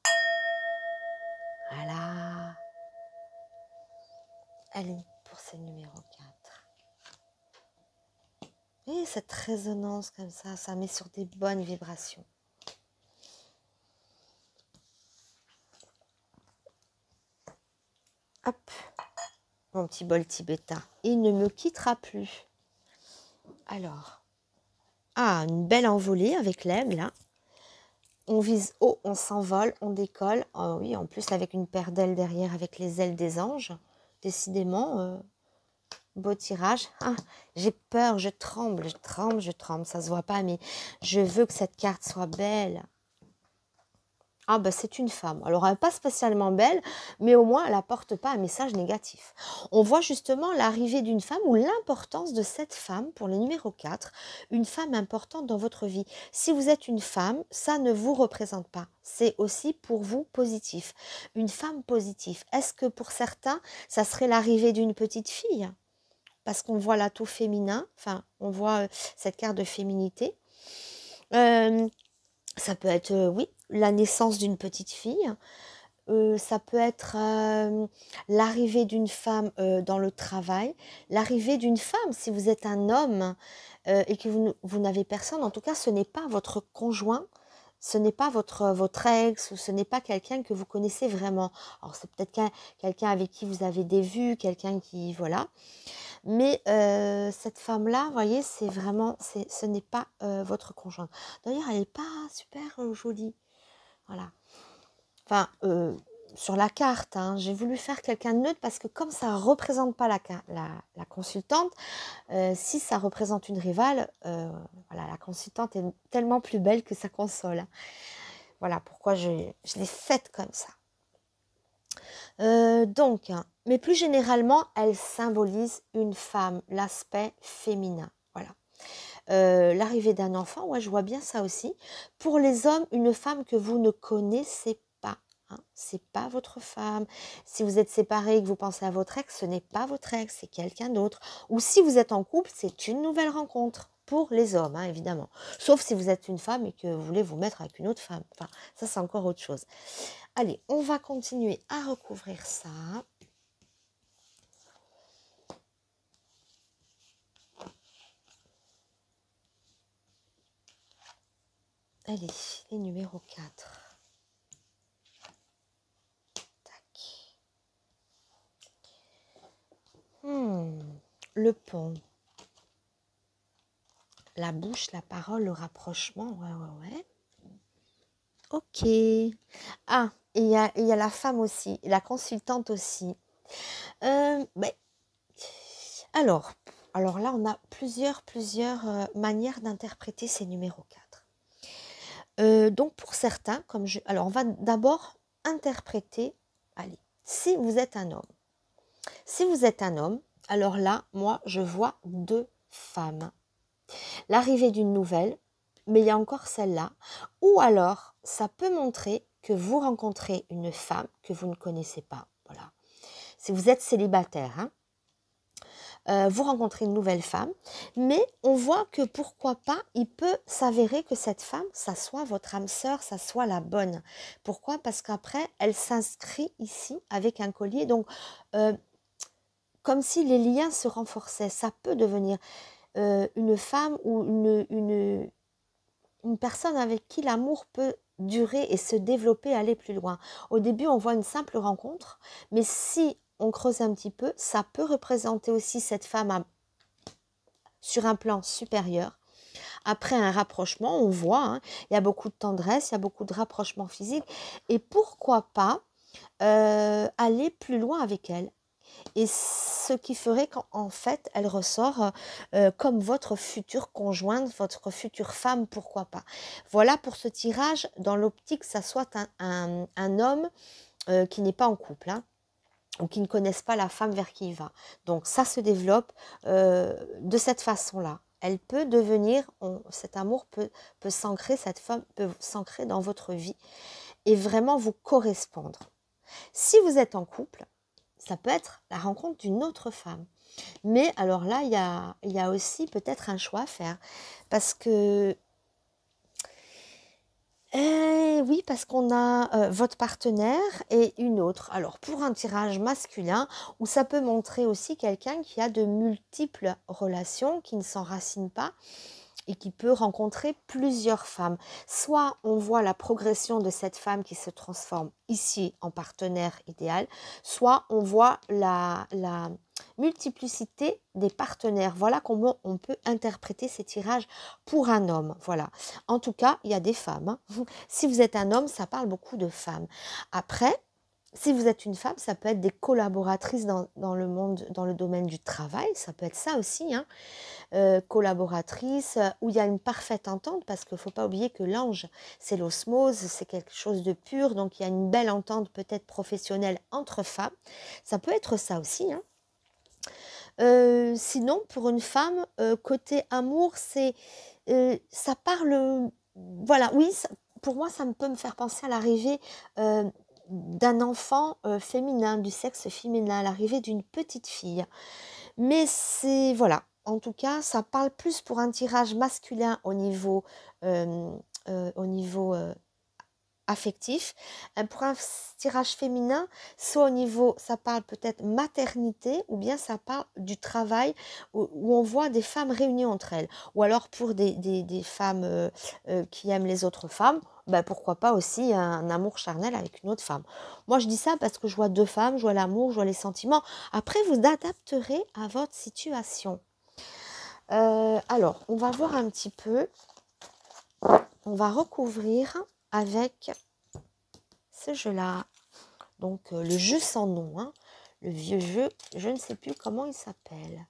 Voilà. Allez, pour ce numéro 4. Et cette résonance comme ça met sur des bonnes vibrations. Hop, mon petit bol tibétain. Il ne me quittera plus. Alors, une belle envolée avec l'aigle. Hein. On vise haut, on s'envole, on décolle. Oh oui, en plus avec une paire d'ailes derrière, avec les ailes des anges. Décidément, beau tirage. Ah, j'ai peur, je tremble. Ça se voit pas, mais je veux que cette carte soit belle. Ah ben c'est une femme. Alors elle n'est pas spécialement belle, mais au moins elle n'apporte pas un message négatif. On voit justement l'arrivée d'une femme ou l'importance de cette femme pour le numéro 4, une femme importante dans votre vie. Si vous êtes une femme, ça ne vous représente pas. C'est aussi pour vous positif. Une femme positive. Est-ce que pour certains, ça serait l'arrivée d'une petite fille? Parce qu'on voit l'atout féminin, enfin on voit cette carte de féminité. Ça peut être, oui, la naissance d'une petite fille. Ça peut être l'arrivée d'une femme dans le travail. L'arrivée d'une femme, si vous êtes un homme, et que vous n'avez personne, en tout cas, ce n'est pas votre conjoint, ce n'est pas votre ex, ou ce n'est pas quelqu'un que vous connaissez vraiment. Alors, c'est peut-être quelqu'un avec qui vous avez des vues, quelqu'un qui, voilà. Mais cette femme-là, vous voyez, c'est vraiment, ce n'est pas votre conjoint. D'ailleurs, elle n'est pas super jolie. Voilà. Enfin, sur la carte, hein, j'ai voulu faire quelqu'un de neutre parce que comme ça ne représente pas la consultante, si ça représente une rivale, voilà, la consultante est tellement plus belle que sa console. Voilà pourquoi je l'ai faite comme ça. Donc, mais plus généralement, elle symbolise une femme, l'aspect féminin. Voilà. L'arrivée d'un enfant, ouais, je vois bien ça aussi. Pour les hommes, une femme que vous ne connaissez pas. Hein, c'est pas votre femme. Si vous êtes séparés et que vous pensez à votre ex, ce n'est pas votre ex, c'est quelqu'un d'autre. Ou si vous êtes en couple, c'est une nouvelle rencontre. Pour les hommes, hein, évidemment. Sauf si vous êtes une femme et que vous voulez vous mettre avec une autre femme. Enfin, ça, c'est encore autre chose. Allez, on va continuer à recouvrir ça. Allez, les numéros 4. Tac. Le pont. La bouche, la parole, le rapprochement. Ouais. Ok. Ah, et il y a la femme aussi, la consultante aussi. Alors là, on a plusieurs manières d'interpréter ces numéros 4. Donc, pour certains, alors on va d'abord interpréter, allez, si vous êtes un homme. Si vous êtes un homme, alors là, moi, je vois 2 femmes. L'arrivée d'une nouvelle, mais il y a encore celle-là. Ou alors, ça peut montrer que vous rencontrez une femme que vous ne connaissez pas. Voilà. Si vous êtes célibataire, hein, vous rencontrez une nouvelle femme, mais on voit que pourquoi pas, il peut s'avérer que cette femme, ça soit votre âme sœur, ça soit la bonne. Pourquoi? Parce qu'après, elle s'inscrit ici avec un collier, donc comme si les liens se renforçaient. Ça peut devenir une femme ou une personne avec qui l'amour peut durer et se développer, aller plus loin. Au début, on voit une simple rencontre, mais si on creuse un petit peu, ça peut représenter aussi cette femme sur un plan supérieur. Après un rapprochement, on voit, hein, il y a beaucoup de tendresse, il y a beaucoup de rapprochement physique, et pourquoi pas aller plus loin avec elle. Et ce qui ferait qu'en fait, elle ressort comme votre future conjointe, votre future femme, pourquoi pas. Voilà pour ce tirage, dans l'optique que ça soit un homme qui n'est pas en couple, hein, ou qui ne connaisse pas la femme vers qui il va. Donc ça se développe de cette façon-là. Elle peut devenir, cet amour peut s'ancrer, cette femme peut s'ancrer dans votre vie et vraiment vous correspondre. Si vous êtes en couple, ça peut être la rencontre d'une autre femme. Mais alors là, il y a aussi peut-être un choix à faire. Parce que, oui, parce qu'on a votre partenaire et une autre. Alors, pour un tirage masculin, où ça peut montrer aussi quelqu'un qui a de multiples relations, qui ne s'enracine pas, et qui peut rencontrer plusieurs femmes. Soit on voit la progression de cette femme qui se transforme ici en partenaire idéal, soit on voit la multiplicité des partenaires. Voilà comment on peut interpréter ces tirages pour un homme. Voilà. En tout cas, il y a des femmes. Hein. Si vous êtes un homme, ça parle beaucoup de femmes. Après, si vous êtes une femme, ça peut être des collaboratrices dans le monde, dans le domaine du travail. Ça peut être ça aussi, hein. Collaboratrice, où il y a une parfaite entente, parce qu'il ne faut pas oublier que l'ange, c'est l'osmose, c'est quelque chose de pur, donc il y a une belle entente peut-être professionnelle entre femmes. Ça peut être ça aussi, hein. Sinon, pour une femme, côté amour, c'est ça parle, voilà, oui, pour moi, ça peut me faire penser à l'arrivée d'un enfant féminin, du sexe féminin, à l'arrivée d'une petite fille. Mais c'est, voilà, en tout cas, ça parle plus pour un tirage masculin au niveau affectif. Pour un tirage féminin, soit au niveau, ça parle peut-être maternité, ou bien ça parle du travail, où on voit des femmes réunies entre elles. Ou alors pour des femmes qui aiment les autres femmes, ben pourquoi pas aussi un amour charnel avec une autre femme. Moi, je dis ça parce que je vois deux femmes, je vois l'amour, je vois les sentiments. Après, vous adapterez à votre situation. Alors, on va voir un petit peu. On va recouvrir avec ce jeu-là. Donc, le jeu sans nom, hein. Le vieux jeu, je ne sais plus comment il s'appelle.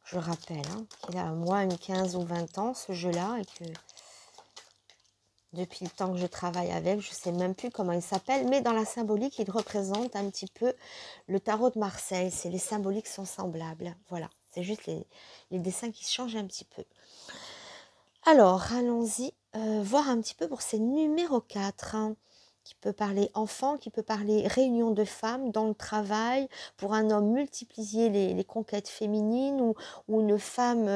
Je rappelle qu'il a moins une 15 ou 20 ans, ce jeu-là, et que depuis le temps que je travaille avec, je ne sais même plus comment il s'appelle, mais dans la symbolique, il représente un petit peu le tarot de Marseille. C'est les symboliques sont semblables. Voilà, c'est juste les dessins qui changent un petit peu. Alors, allons-y, voir un petit peu pour ces numéros 4, qui peut parler enfant, qui peut parler réunion de femmes dans le travail, pour un homme multiplier les conquêtes féminines, ou une femme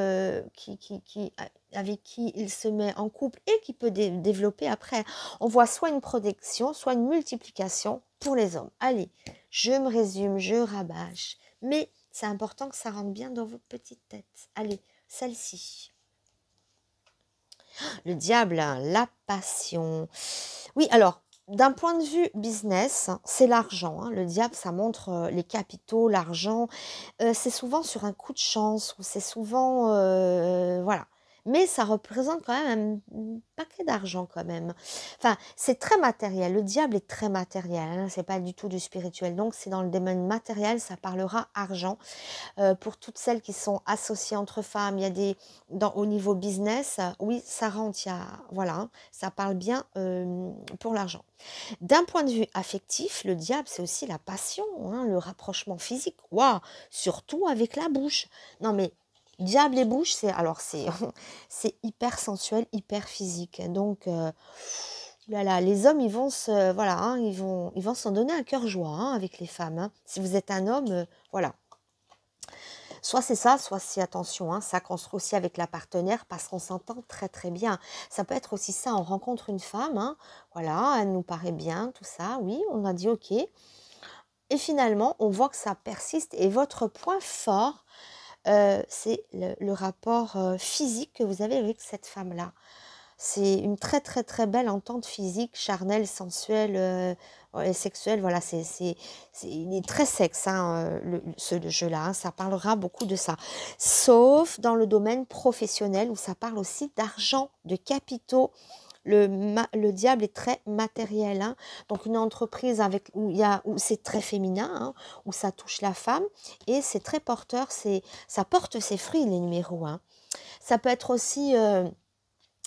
avec qui il se met en couple et qui peut développer après. On voit soit une protection, soit une multiplication pour les hommes. Allez, je me résume, je rabâche, mais c'est important que ça rentre bien dans votre petite tête. Allez, celle-ci. Le diable, la passion. Oui, alors, d'un point de vue business, c'est l'argent. Le diable, ça montre les capitaux, l'argent. C'est souvent sur un coup de chance, ou c'est souvent... voilà. Mais ça représente quand même un paquet d'argent quand même. Enfin, c'est très matériel. Le diable est très matériel. C'est pas du tout du spirituel. Donc, c'est dans le domaine matériel, ça parlera argent. Pour toutes celles qui sont associées entre femmes, il y a des au niveau business, oui, ça rentre, voilà, ça parle bien pour l'argent. D'un point de vue affectif, le diable, c'est aussi la passion, le rapprochement physique. Waouh, surtout avec la bouche. Non mais diable et bouche, c'est hyper sensuel, hyper physique. Donc là, les hommes, ils vont ils vont s'en donner un cœur joie avec les femmes. Si vous êtes un homme, voilà. Soit c'est ça, soit c'est attention, ça construit aussi avec la partenaire parce qu'on s'entend très très bien. Ça peut être aussi ça, on rencontre une femme, voilà, elle nous paraît bien, tout ça, oui, on a dit ok. Et finalement, on voit que ça persiste et votre point fort, c'est le rapport physique que vous avez avec cette femme-là. C'est une très très très belle entente physique, charnelle, sensuelle, sexuelle. Voilà, il est très sexe, ce jeu-là. Ça parlera beaucoup de ça. Sauf dans le domaine professionnel où ça parle aussi d'argent, de capitaux. Le diable est très matériel. Donc une entreprise où c'est très féminin, où ça touche la femme et c'est très porteur. Ça porte ses fruits, les numéros. Ça peut être aussi...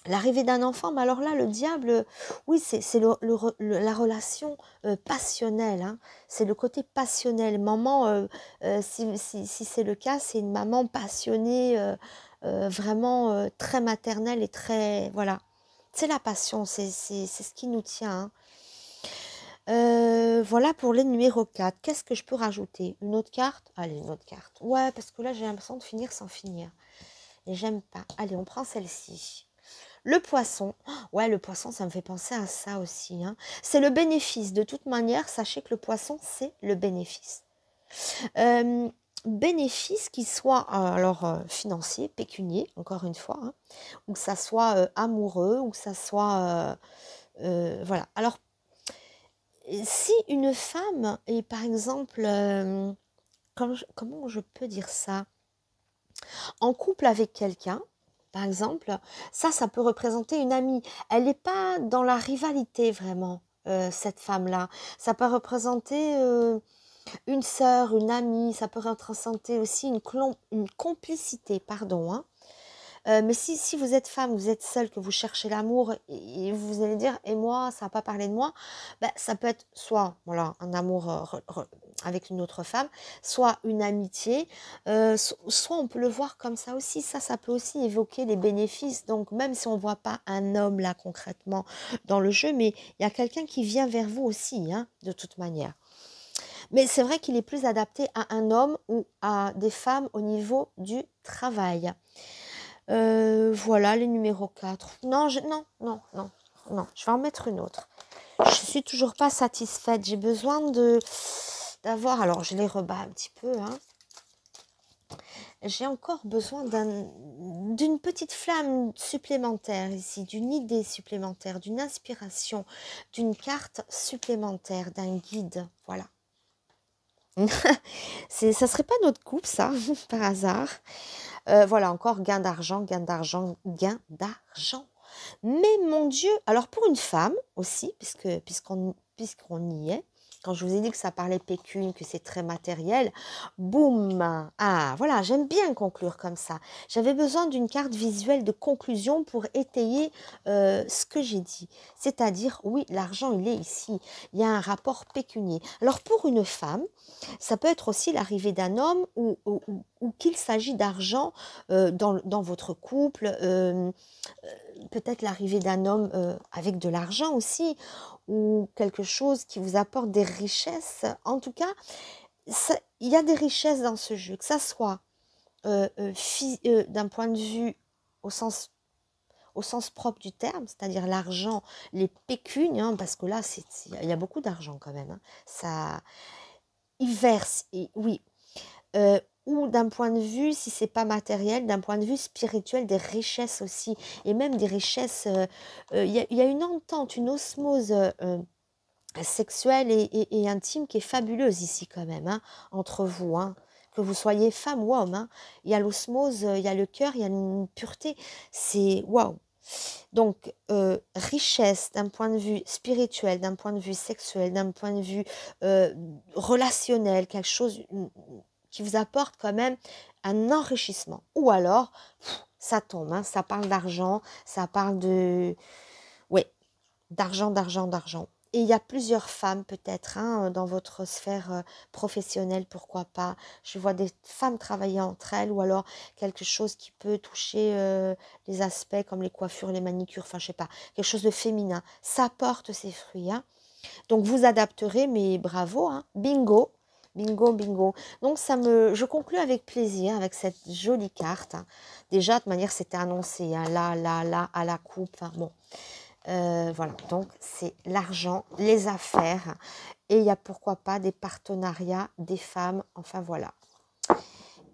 l'arrivée d'un enfant, mais alors là, le diable, oui, c'est la relation passionnelle. C'est le côté passionnel. Maman, si c'est le cas, c'est une maman passionnée, vraiment très maternelle et très... Voilà. C'est la passion, c'est ce qui nous tient. Voilà pour les numéros 4. Qu'est-ce que je peux rajouter? Une autre carte? Allez, une autre carte. Ouais, parce que là, j'ai l'impression de finir sans finir. Et j'aime pas. Allez, on prend celle-ci. Le poisson, ouais, le poisson, ça me fait penser à ça aussi. C'est le bénéfice. De toute manière, sachez que le poisson, c'est le bénéfice. Bénéfice qui soit financier, pécunier, encore une fois, ou que ça soit amoureux, ou que ça soit... voilà. Alors, si une femme est, par exemple, comment je peux dire ça? En couple avec quelqu'un, par exemple, ça peut représenter une amie. Elle n'est pas dans la rivalité vraiment, cette femme-là. Ça peut représenter une sœur, une amie. Ça peut représenter aussi une complicité, pardon. Mais si vous êtes femme, vous êtes seule, que vous cherchez l'amour, et vous allez dire, et moi, ça n'a pas parlé de moi, ça peut être soit voilà, un amour avec une autre femme, soit une amitié, soit on peut le voir comme ça aussi. Ça peut aussi évoquer les bénéfices. Donc, même si on ne voit pas un homme là concrètement dans le jeu, mais il y a quelqu'un qui vient vers vous aussi, de toute manière. Mais c'est vrai qu'il est plus adapté à un homme ou à des femmes au niveau du travail. Voilà les numéros 4. Non, Non, je vais en mettre une autre. Je suis toujours pas satisfaite. J'ai besoin d'avoir... Alors, je les rebats un petit peu, hein. J'ai encore besoin d'une petite flamme supplémentaire ici, d'une idée supplémentaire, d'une inspiration, d'une carte supplémentaire, d'un guide. Voilà. Ça serait pas notre couple, ça, par hasard. Voilà, encore gain d'argent, gain d'argent, gain d'argent. Mais mon Dieu, alors pour une femme aussi, puisqu'on y est, quand je vous ai dit que ça parlait pécune, que c'est très matériel, boum! Ah, voilà, j'aime bien conclure comme ça. J'avais besoin d'une carte visuelle de conclusion pour étayer ce que j'ai dit. C'est-à-dire, oui, l'argent, il est ici. Il y a un rapport pécunier. Alors pour une femme, ça peut être aussi l'arrivée d'un homme ou qu'il s'agit d'argent dans votre couple, peut-être l'arrivée d'un homme avec de l'argent aussi, ou quelque chose qui vous apporte des richesses. En tout cas, il y a des richesses dans ce jeu, que ça soit d'un point de vue au sens propre du terme, c'est-à-dire l'argent, les pécunes, hein, parce que là, il y a beaucoup d'argent quand même. Hein. Ça, il verse, oui. Ou d'un point de vue, si c'est pas matériel, d'un point de vue spirituel, des richesses aussi, et même des richesses, il y a une entente, une osmose sexuelle et intime qui est fabuleuse ici quand même, hein, entre vous, hein, que vous soyez femme ou homme, hein, il y a l'osmose, il y a le cœur, il y a une pureté, c'est waouh. Donc, richesse d'un point de vue spirituel, d'un point de vue sexuel, d'un point de vue relationnel, quelque chose qui vous apporte quand même un enrichissement. Ou alors, ça tombe, hein, ça parle d'argent, ça parle de... Oui, d'argent, d'argent, d'argent. Et il y a plusieurs femmes peut-être hein, dans votre sphère professionnelle, pourquoi pas. Je vois des femmes travailler entre elles ou alors quelque chose qui peut toucher les aspects comme les coiffures, les manicures, enfin je sais pas, quelque chose de féminin. Ça porte ses fruits. Hein. Donc vous adapterez, mais bravo, hein. Bingo. Bingo, bingo. Donc je conclue avec plaisir avec cette jolie carte. Hein. Déjà, de toute manière, c'était annoncé. Hein. Là, à la coupe. Enfin, bon. Voilà, donc c'est l'argent, les affaires. Et il y a pourquoi pas des partenariats, des femmes. Enfin, voilà.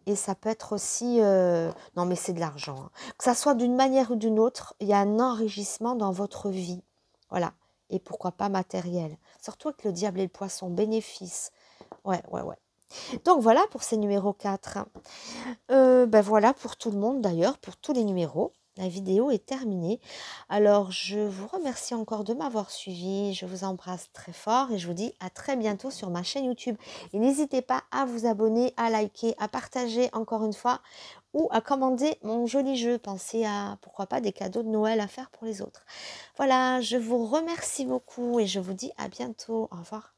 Et ça peut être aussi... non, mais c'est de l'argent. Hein. Que ça soit d'une manière ou d'une autre, il y a un enrichissement dans votre vie. Voilà. Et pourquoi pas matériel. Surtout avec le diable et le poisson. Bénéfice. Ouais. Donc voilà pour ces numéros 4. Ben voilà pour tout le monde d'ailleurs, pour tous les numéros. La vidéo est terminée. Alors je vous remercie encore de m'avoir suivi. Je vous embrasse très fort et je vous dis à très bientôt sur ma chaîne YouTube. Et n'hésitez pas à vous abonner, à liker, à partager encore une fois ou à commander mon joli jeu. Pensez à, pourquoi pas, des cadeaux de Noël à faire pour les autres. Voilà, je vous remercie beaucoup et je vous dis à bientôt. Au revoir.